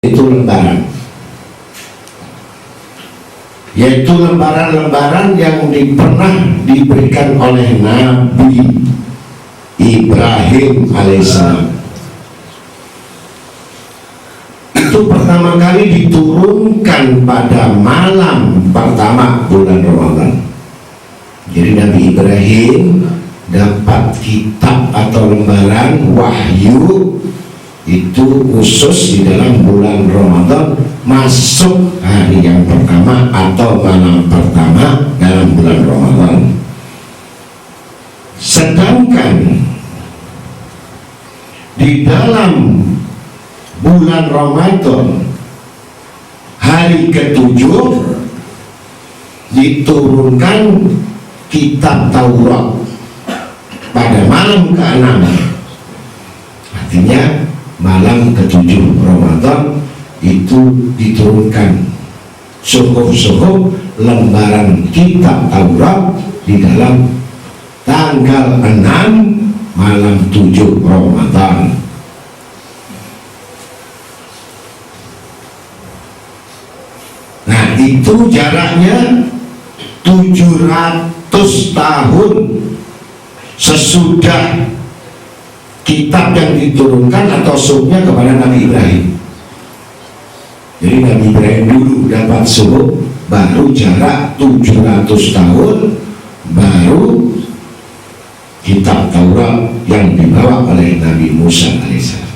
itu lembaran, yaitu lembaran-lembaran yang pernah diberikan oleh Nabi Ibrahim alaihissalam. Itu pertama kali diturunkan pada malam pertama bulan Ramadan. Jadi Nabi Ibrahim dapat kitab atau lembaran wahyu itu khusus di dalam bulan Ramadan, masuk hari yang pertama atau malam pertama dalam bulan Ramadan. Sedangkan di dalam bulan Ramadan hari ketujuh diturunkan kitab Taurat pada malam ke-6, artinya malam ke-7 Ramadan itu diturunkan suhuf-suhuf lembaran kitab Taurat di dalam tanggal 6 malam 7 Ramadan. Nah, itu jaraknya 700 tahun sesudah kitab yang diturunkan atau suhufnya kepada Nabi Ibrahim. Jadi Nabi Ibrahim dulu dapat suhuf, baru jarak 700 tahun baru kitab Taurat yang dibawa oleh Nabi Musa alaihissalam.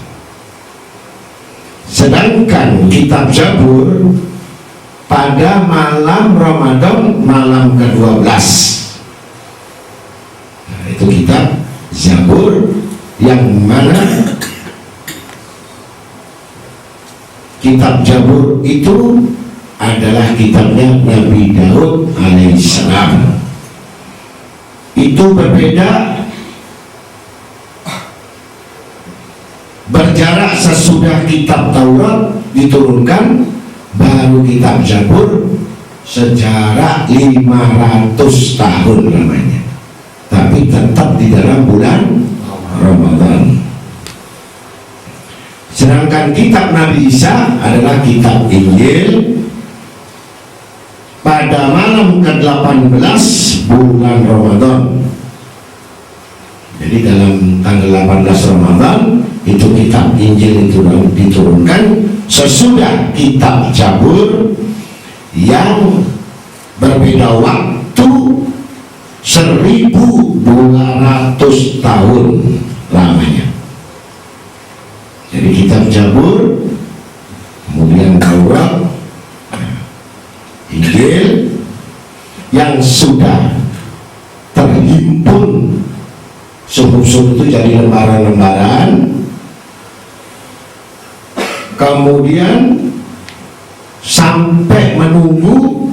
Sedangkan kitab Zabur pada malam Ramadan, malam ke-12. Nah, itu kitab Zabur, yang mana kitab Zabur itu adalah kitabnya Nabi Daud alaihissalam. Itu berbeda, berjarak sesudah kitab Taurat diturunkan, baru kitab Zabur sejarah 500 tahun lamanya, tapi tetap di dalam bulan Ramadan. Sedangkan kitab Nabi Isa adalah kitab Injil pada malam ke-18 bulan Ramadan. Jadi dalam tanggal 18 Ramadan itu kitab Injil itu diturunkan sesudah kitab Zabur yang berbeda waktu 1200 tahun lamanya. Jadi kitab Zabur, kemudian Taurat, Injil yang sudah terhimpun suhuf-suhuf itu jadi lembaran-lembaran, kemudian sampai menunggu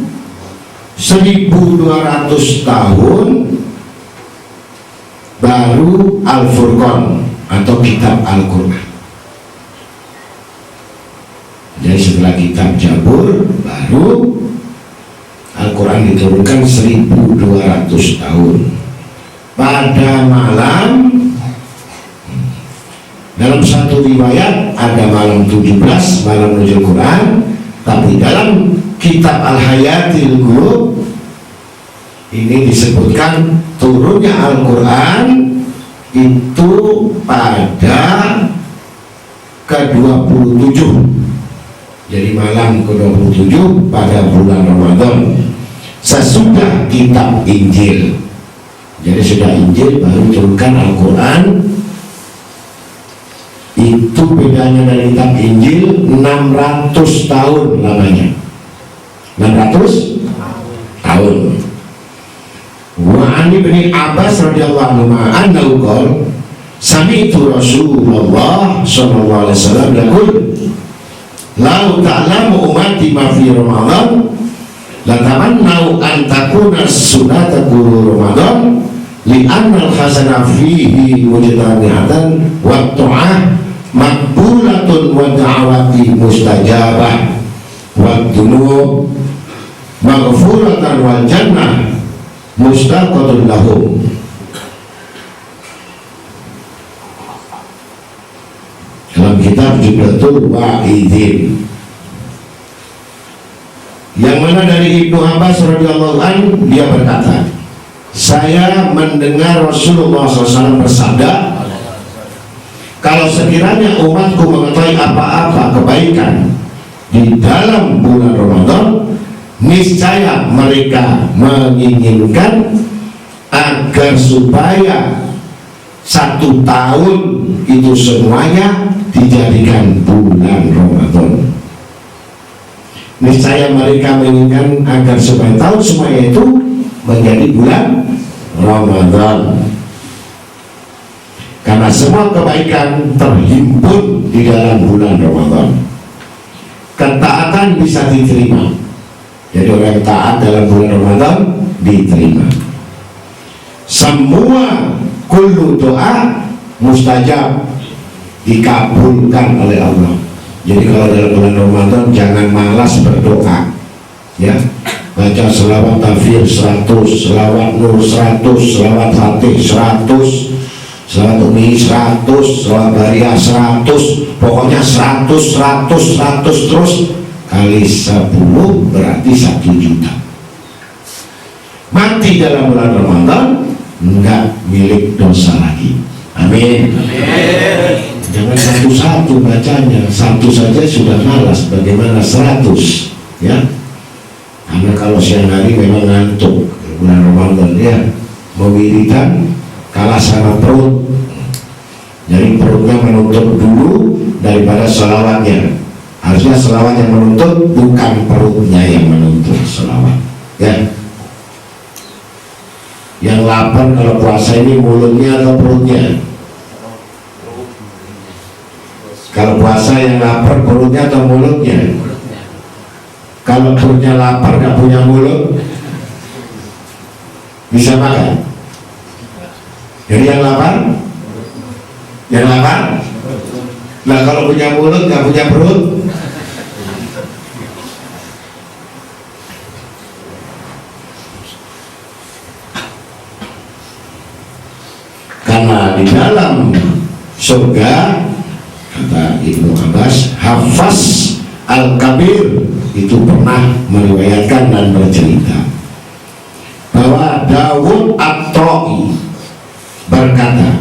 1200 tahun baru Al-Furqan atau kitab Al-Quran. Jadi setelah kitab Zabur baru Al-Quran diturunkan 1200 tahun. Pada malam, dalam satu riwayat ada malam 17 malam nuzul Quran, tapi dalam kitab Al-Hayatil Qulub ini disebutkan turunnya Al-Quran itu pada ke-27, jadi malam ke-27 pada bulan Ramadan sesudah kitab Injil. Jadi sudah Injil baru turunkan Al-Quran. Itu bedanya dari kitab Injil 600 tahun lamanya. 600 tahun. Wa an Ibnu Abbas radhiyallahu anhu qala sami'tu Rasulullah sallallahu alaihi wasallam yaqul la ta'lamu ummati ma fi Ramadan la tamannau an takuna sunnata Ramadan li'anna al-hasana fihi mujtami'atan wa ta'ah makbulatun wa da'awati mustajabah wa dunub maghfuratan wal jannah mustaqatun lahum. Dalam kitab Sidratul Wa'idin, yang mana dari Ibnu Abbas radhiyallahu anhu, dia berkata, saya mendengar Rasulullah SAW bersabda, kalau sekiranya umatku mengetahui apa-apa kebaikan di dalam bulan Ramadan, niscaya mereka menginginkan agar supaya 1 tahun itu semuanya dijadikan bulan Ramadan. Niscaya mereka menginginkan agar supaya tahun semuanya itu menjadi bulan Ramadan, karena semua kebaikan terhimpun di dalam bulan Ramadan. Ketaatan bisa diterima, jadi orang yang taat dalam bulan Ramadan diterima. Semua kullu doa mustajab, dikabulkan oleh Allah. Jadi kalau dalam bulan Ramadan jangan malas berdoa, ya. Baca selawat tafsir 100, selawat nur 100, selawat fatih 100, selawat umi 100, selawat bariyah 100, pokoknya 100 terus kali 10 berarti 1 juta. Mati dalam bulan Ramadan enggak milik dosa lagi. Amin. Jangan satu-satu bacanya, 1 saja sudah malas, bagaimana 100, ya. Karena kalau siang hari memang ngantuk bulan Ramadan, ya, mewiridan kalah sama perut, jadi perutnya menuntut dulu daripada selawatnya. Harusnya selawat yang menuntut, bukan perutnya yang menuntut selawat, ya. Yang lapar kalau puasa ini mulutnya atau perutnya? Kalau puasa yang lapar perutnya atau mulutnya? Kalau perutnya lapar gak punya mulut, bisa makan? Jadi yang lapar? Nah kalau punya mulut gak punya perut? Karena di dalam surga, kata Ibnu Abbas, Hafaz Al-Kabir itu pernah meriwayatkan dan bercerita bahwa Dawud At-Ta'i berkata,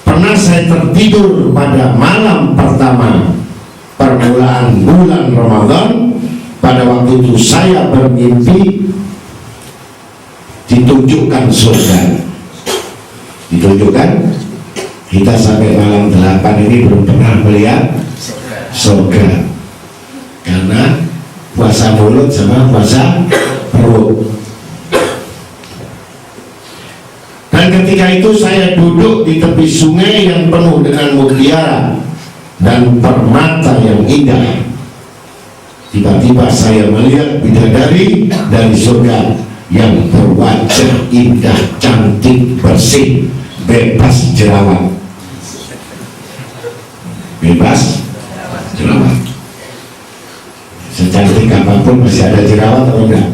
pernah saya tertidur pada malam pertama permulaan bulan Ramadan. Pada waktu itu saya bermimpi ditunjukkan surga. Ditunjukkan, kita sampai malam 8 ini belum pernah melihat surga, karena puasa mulut sama puasa perut. Dan ketika itu saya duduk di tepi sungai yang penuh dengan mutiara dan permata yang indah. Tiba-tiba saya melihat bidadari dari surga yang berwajah indah, cantik, bersih, bebas jerawat. Bebas jerawat. Secantik apapun masih ada jerawat atau enggak?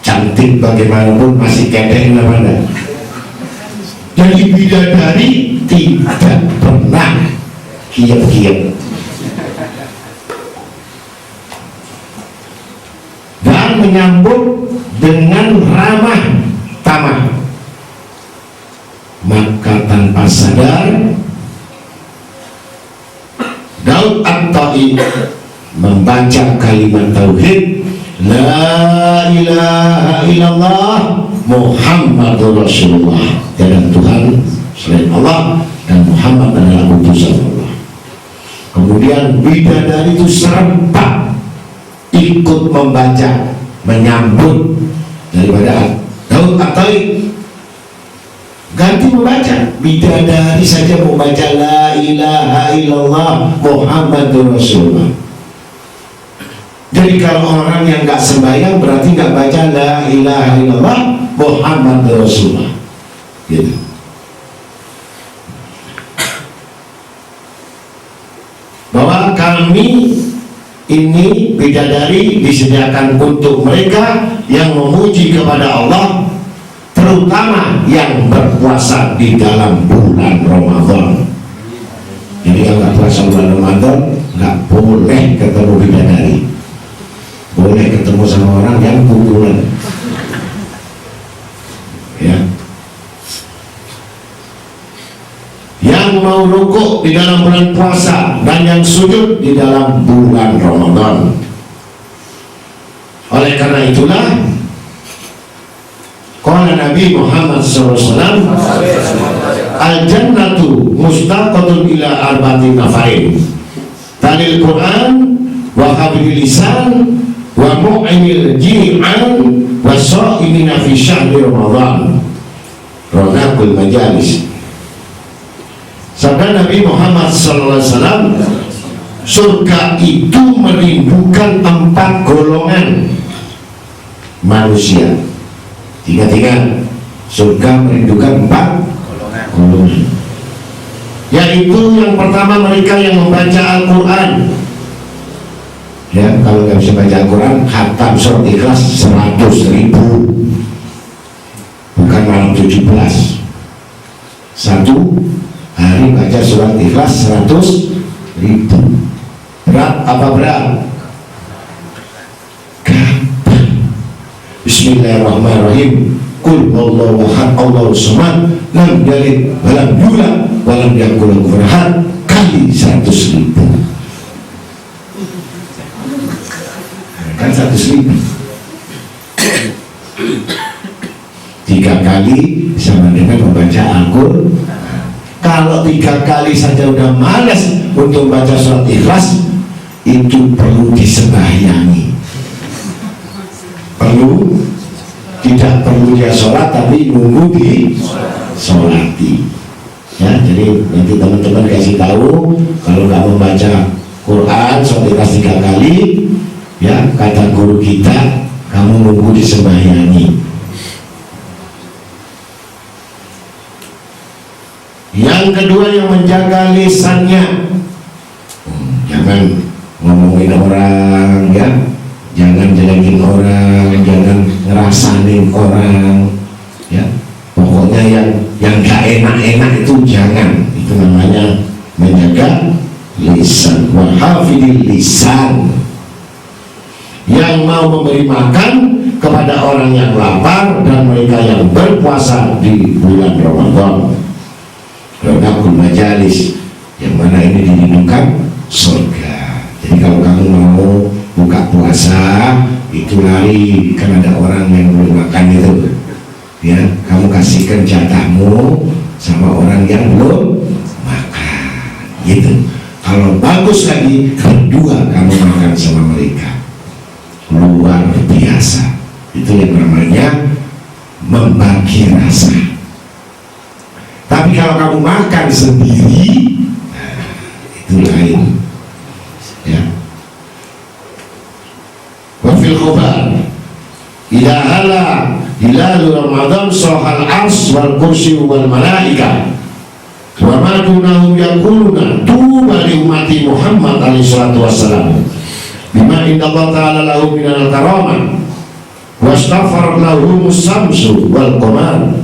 Cantik bagaimanapun masih ketek namanya. Jadi bidadari tidak pernah kiep-kiep dan menyambut dengan ramah tamah. Maka tanpa sadar Daud At-Ta'i membaca kalimat tauhid, La ilaha illallah Muhammadur Rasulullah, tiada Tuhan selain Allah dan Muhammad adalah utusan Allah. Kemudian bidadari itu serempak ikut membaca, menyambut daripada Daud At-Ta'i. Ganti membaca, bidadari saja membaca La ilaha illallah Muhammadur Rasulullah. Jadi kalau orang yang nggak sembahyang berarti nggak baca La ilaha illallah Muhammadur Rasulullah, gitu. Bahwa kami ini bidadari disediakan untuk mereka yang memuji kepada Allah, terutama yang berpuasa di dalam bulan Ramadan. Jadi yang nggak puasa bulan Ramadan nggak boleh ketemu bidadari, boleh ketemu sama orang yang pukulan. Ya. Yang mau rukuk di dalam bulan puasa dan yang sujud di dalam bulan Ramadan. Oleh karena itulah qala Nabi Muhammad SAW, al-jannatu mustaqatun ila arba'ati nafarin, talil Quran wa hablil lisan wa mu'inil ji'an wa sha'imina fi syahri Ramadan ronakul majalis. Sabda Nabi Muhammad SAW, surga itu merindukan 4 golongan manusia. Tiga-tiga, surga merindukan 4 golongan. Yaitu yang pertama mereka yang membaca Al-Quran. Ya, kalau nggak bisa baca Al-Quran, khatam surat Ikhlas 100.000, bukan malam 17. Satu hari baca surat Ikhlas 100.000. Berat apa berat? Gampang. Bismillahirrahmanirrahim. Qul huwallahu ahad, Allahu samad, lam yalid wa lam yulad wa lam yakul lahu kufuwan ahad, kali 100.000. Kan 100.000. 3 kali sama dengan membaca Al-Quran. Kalau 3 kali saja udah malas untuk baca surat Ikhlas, itu perlu disembahyangi. Tidak perlu dia sholat, tapi nunggu di sholati. Ya, jadi nanti teman-teman kasih tahu, kalau nggak membaca Quran surat Ikhlas 3 kali, ya kata guru kita, kamu nunggu disembahyangi. Yang kedua, yang menjaga lisannya, jangan ngomongin orang, ya, jangan jelekin orang, jangan ngerasain orang, ya, pokoknya yang gak enak-enak itu jangan. Itu namanya menjaga lisan. Wa hafidil lisan. Yang mau memberi makan kepada orang yang lapar dan mereka yang berpuasa di bulan Ramadan. Ronakul majalis, yang mana ini dirindukan surga. Jadi kalau kamu mau buka puasa, itu lari, kan ada orang yang belum makan itu, ya, kamu kasihkan jatahmu sama orang yang belum makan, gitu. Kalau bagus lagi, berdua kamu makan sama mereka, luar biasa. Itu yang namanya membagi rasa. Tapi kalau kamu makan sendiri, nah, itu lain, ya. Wafil khobar idha hala hilalu Ramadan sohal ars wal kursi wal malaika wa madunahum yakuluna tuba li umati Muhammad alaihi salatu wassalam bima inda Allah ta'ala lahu minal karamah wa astafar lahum samsu wal qamar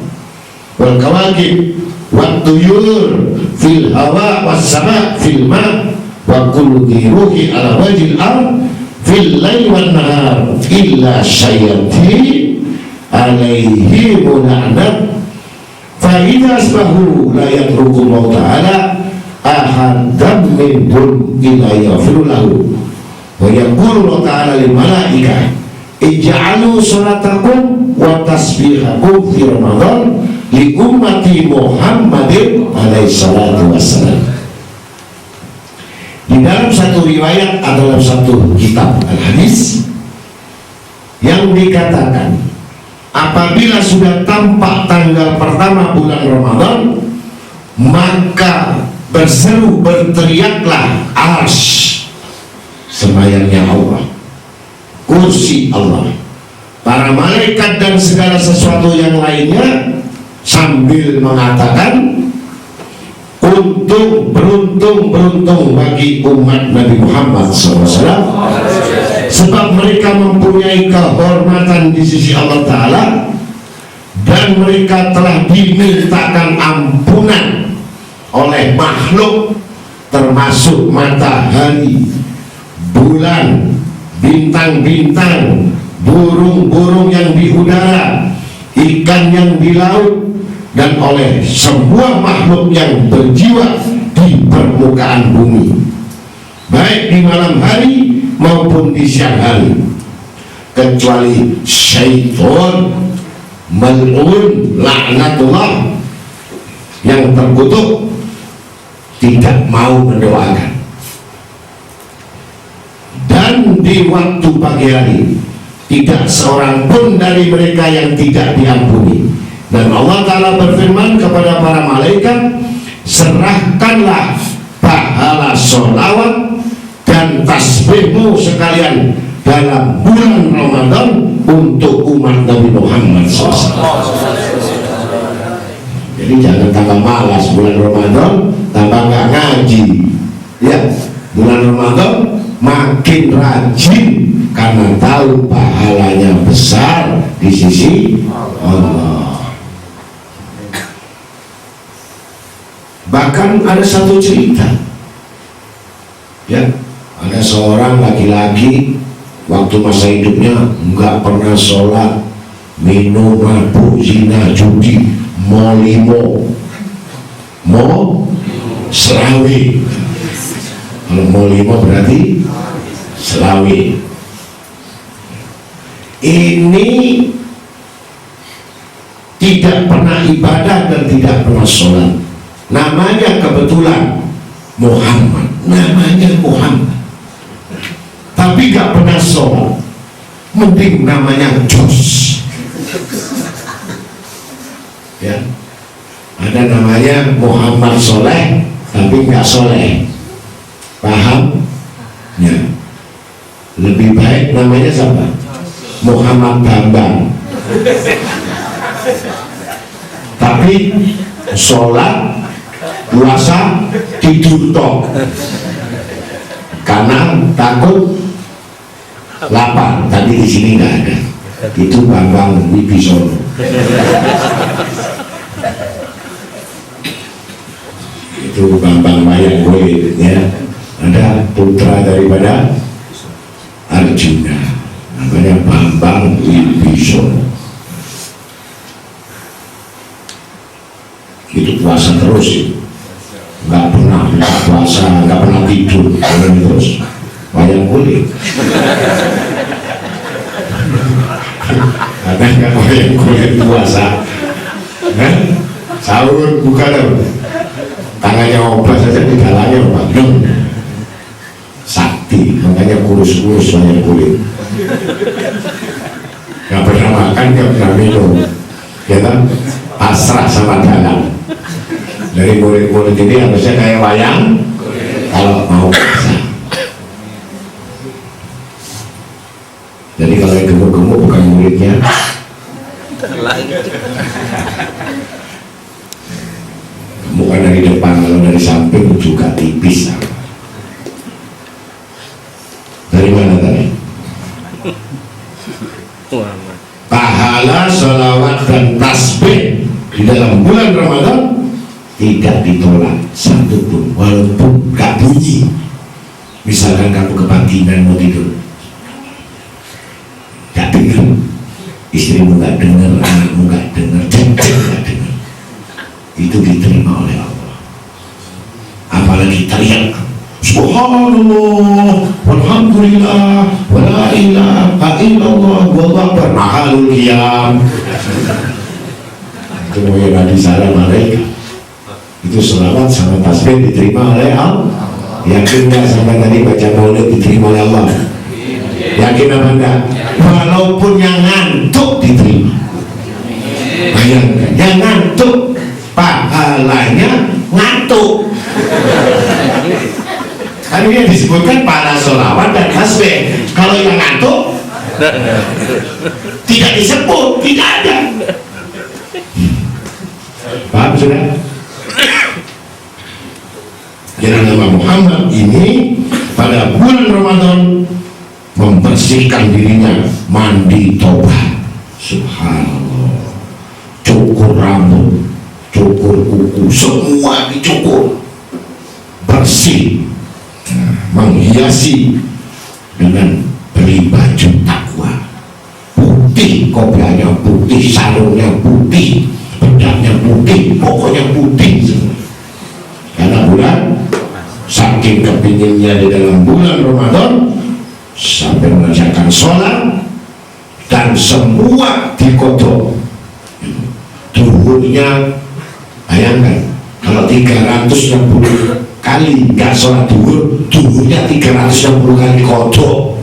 wal kawakib wa tuyur fil hawa was sama fil ma wa kullu ruhi ala wajil ard fil lail wan nahar illa syayati alaihi munanat fa idza asbahu la yatruku Allah ta'ala ahadam minhum illa yaghfiru lahu wa yaqulu Allah ta'ala lil malaika ij'alu salatakum wa tasbihakum fi Ramadan li ummati Muhammadin alaihi salatu wassalam. Di dalam satu riwayat atau dalam satu kitab al-hadis yang dikatakan, apabila sudah tampak tanggal pertama bulan Ramadan, maka berseru, berteriaklah arsy, sembayangnya Allah, kursi Allah, para malaikat dan segala sesuatu yang lainnya, sambil mengatakan, untung, beruntung, beruntung bagi umat Nabi Muhammad SAW, sebab mereka mempunyai kehormatan di sisi Allah Ta'ala dan mereka telah dimintakan ampunan oleh makhluk, termasuk matahari, bulan, bintang-bintang, burung-burung yang di udara, ikan yang di laut, dan oleh semua makhluk yang berjiwa di permukaan bumi, baik di malam hari maupun di siang hari, kecuali syaitan mal'un laknatullah yang terkutuk tidak mau mendoakan. Dan di waktu pagi hari tidak seorang pun dari mereka yang tidak diampuni. Dan Allah Ta'ala berfirman kepada para malaikat, serahkanlah pahala sholawat dan tasbihmu sekalian dalam bulan Ramadan untuk umat Nabi Muhammad SAW. Jadi jangan tambah malas bulan Ramadan, tambah nggak ngaji ya. Bulan Ramadan makin rajin karena tahu pahalanya besar di sisi Allah. Bahkan ada satu cerita ya, ada seorang laki-laki waktu masa hidupnya nggak pernah sholat, minum, mabuk, zina, judi, molimo, selawi. Kalau molimo berarti selawi. Ini tidak pernah ibadah dan tidak pernah sholat. Namanya kebetulan Muhammad, namanya Muhammad, tapi gak pernah sholat. Mending namanya Jos ya. Ada namanya Muhammad Soleh tapi gak soleh, paham ya. Lebih baik namanya siapa? Muhammad Bambang tapi sholat, puasa, tidur tok karena takut lapar. Tadi di sini nggak ada, itu Bambang Wibisono. Itu Bambang Wayang Kulit ya. Ada putra daripada Arjuna namanya Bambang Wibisono. Itu puasa terus ya. Nggak pernah puasa, nggak pernah tidur, terus wayang kulit. Karena nggak wayang kulit puasa, kan? Sahur buka dong, tangannya obat saja digalanya obat, sakti, makanya kurus-kurus wayang kulit. Nggak pernah makan, nggak pernah minum, ya kan? Pasrah sama dalam. Dari murid-murid ini harusnya kayak wayang kalau mau puasa. Jadi kalau yang gemuk-gemuk bukan muridnya, bukan dari depan, kalau dari samping juga tipis. Dari mana tadi? Pahala sholawat dan tasbih di dalam bulan Ramadan tidak ditolak satupun, walaupun gak bunyi. Misalkan kamu kebatinan mau tidur, gak dengar, istrimu gak dengar, anakmu gak dengar, jengkel gak dengar, itu diterima oleh Allah. Apalagi teriak subhanallah walhamdulillah wala ilaha illallah wallahu akbar, mahalul qiyam. Itu mau yang di salam alaika, itu selawat sama tasbih diterima oleh Allah. Yakin nggak sampai tadi baca maulid diterima oleh Allah? Yakin apa enggak? Walaupun yang ngantuk diterima. Bayangkan, yang ngantuk pahalanya ngantuk. Kan ini disebutkan pahala sholawat dan tasbih. Kalau yang ngantuk tidak disebut, tidak ada. Paham sudah? Jadi nama Muhammad ini pada bulan Ramadan membersihkan dirinya, mandi tobat, subhanallah, cukur rambut, cukur kuku, semua dicukur, bersih. bersih, menghiasi dengan beri baju takwa putih, kopiahnya putih, sarungnya putih, pedangnya putih, pokoknya putih semua. Karena bulan saking kepinginnya di dalam bulan Ramadan sampai mengerjakan sholat dan semua dikodok. Duhurnya bayangkan kalau 360 kali nggak sholat duhur, duhurnya 360 kali kodok.